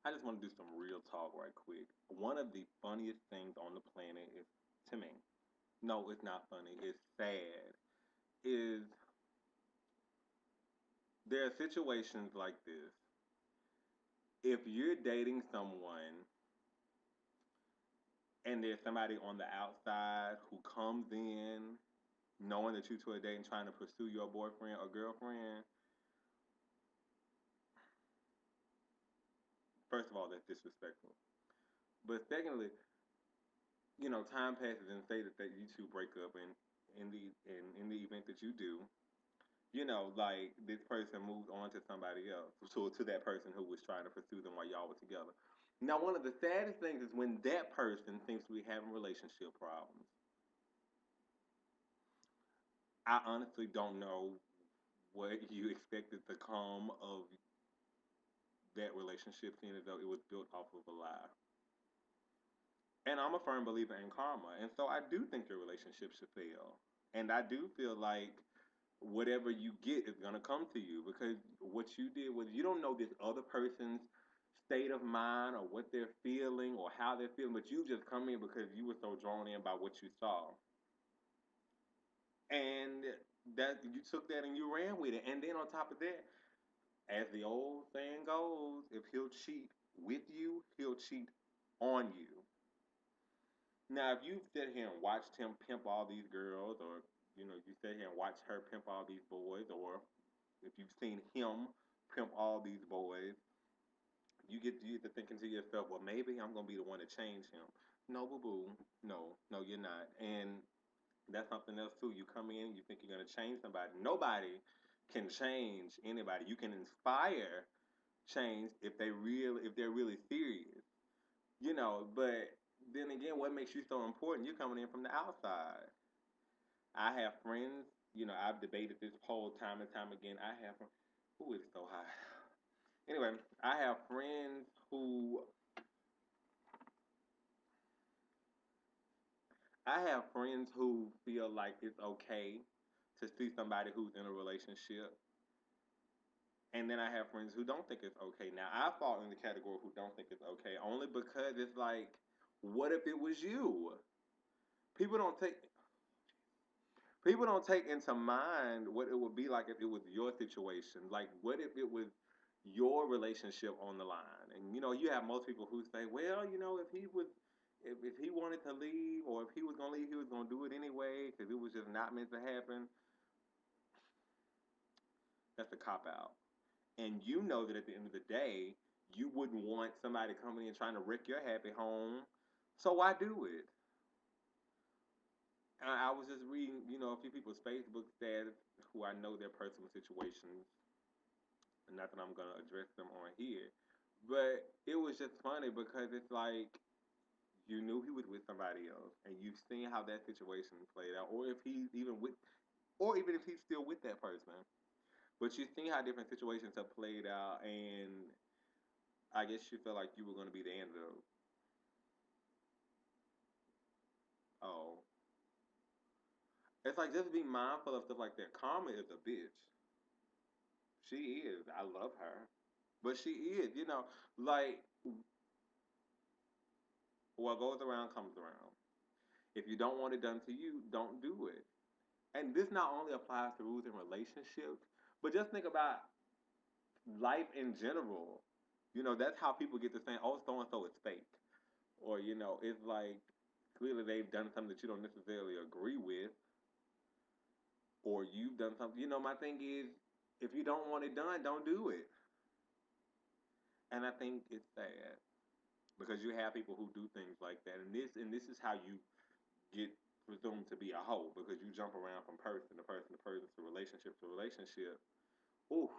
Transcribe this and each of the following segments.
I just want to do some real talk right quick. One of the funniest things on the planet is to me. No, it's not funny. It's sad. Is there are situations like this. If you're dating someone and there's somebody on the outside who comes in knowing that you two are dating, trying to pursue your boyfriend or girlfriend, first of all, that's disrespectful. But secondly, time passes and say that you two break up, and in the event that you do, like this person moved on to somebody else, to that person who was trying to pursue them while y'all were together. Now, one of the saddest things is when that person seems to be having relationship problems. I honestly don't know what you expected to come of that relationship, seeing as though it was built off of a lie. And I'm a firm believer in karma, and so I do think your relationship should fail. And I do feel like whatever you get is gonna come to you because what you did was you don't know this other person's state of mind or what they're feeling or how they're feeling, but you just come in because you were so drawn in by what you saw. And that you took that and you ran with it. And then on top of that, as the old saying goes, if he'll cheat with you, he'll cheat on you. Now, if you sit here and watched him pimp all these girls, or you sit here and watch her pimp all these boys, or if you've seen him pimp all these boys, you get to thinking to yourself, well, maybe I'm gonna be the one to change him. No, boo boo, no, you're not. And that's something else too. You come in, you think you're gonna change somebody. Nobody can change anybody. You can inspire change if they're really serious. But then again, what makes you so important? You're coming in from the outside. I have friends, I've debated this poll time and time again. Who is so high? Anyway, I have friends who feel like it's okay to see somebody who's in a relationship. And then I have friends who don't think it's okay. Now I fall in the category who don't think it's okay only because it's like, what if it was you? People don't take People don't take into mind what it would be like if it was your situation. Like, what if it was your relationship on the line? And you have most people who say, well, if he wanted to leave, or if he was gonna leave, he was gonna do it anyway because it was just not meant to happen. That's a cop out. And you know that at the end of the day, you wouldn't want somebody coming in trying to wreck your happy home. So why do it? I was just reading, a few people's Facebook status who I know their personal situations. Not that I'm gonna address them on here, but it was just funny because it's like you knew he was with somebody else, and you've seen how that situation played out, or even if he's still with that person. But you've seen how different situations have played out, and I guess you felt like you were gonna be the end of the. Oh, it's like just be mindful of stuff like that. Karma is a bitch. She is. I love her, but she is. Like what goes around comes around. If you don't want it done to you, don't do it. And this not only applies to rules in relationships, but just think about life in general. That's how people get to saying, "Oh, so and so is fake," or it's like clearly they've done something that you don't necessarily agree with, or you've done something. My thing is, if you don't want it done, don't do it. And I think it's sad because you have people who do things like that, and this is how you get presumed to be a hoe because you jump around from person to person to person to relationship to relationship. Ooh,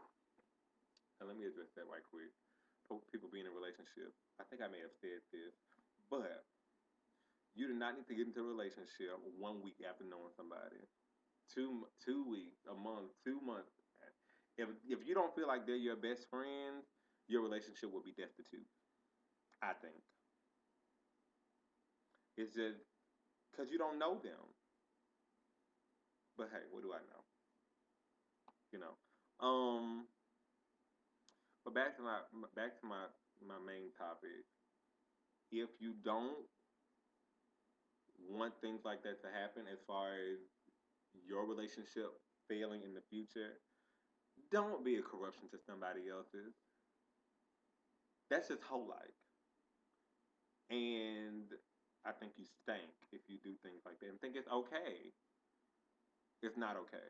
and let me address that right quick. People being in a relationship. I think I may have said this, but you do not need to get into a relationship 1 week after knowing somebody. 2 weeks, a month, 2 months. If you don't feel like they're your best friends, your relationship will be destitute. I think it's just because you don't know them. But hey, what do I know? You know. Um, but back to my my main topic. If you don't want things like that to happen, as far as your relationship failing in the future, don't be a corruption to somebody else's. That's just whole life. And I think you stink if you do things like that and think it's okay. It's not okay.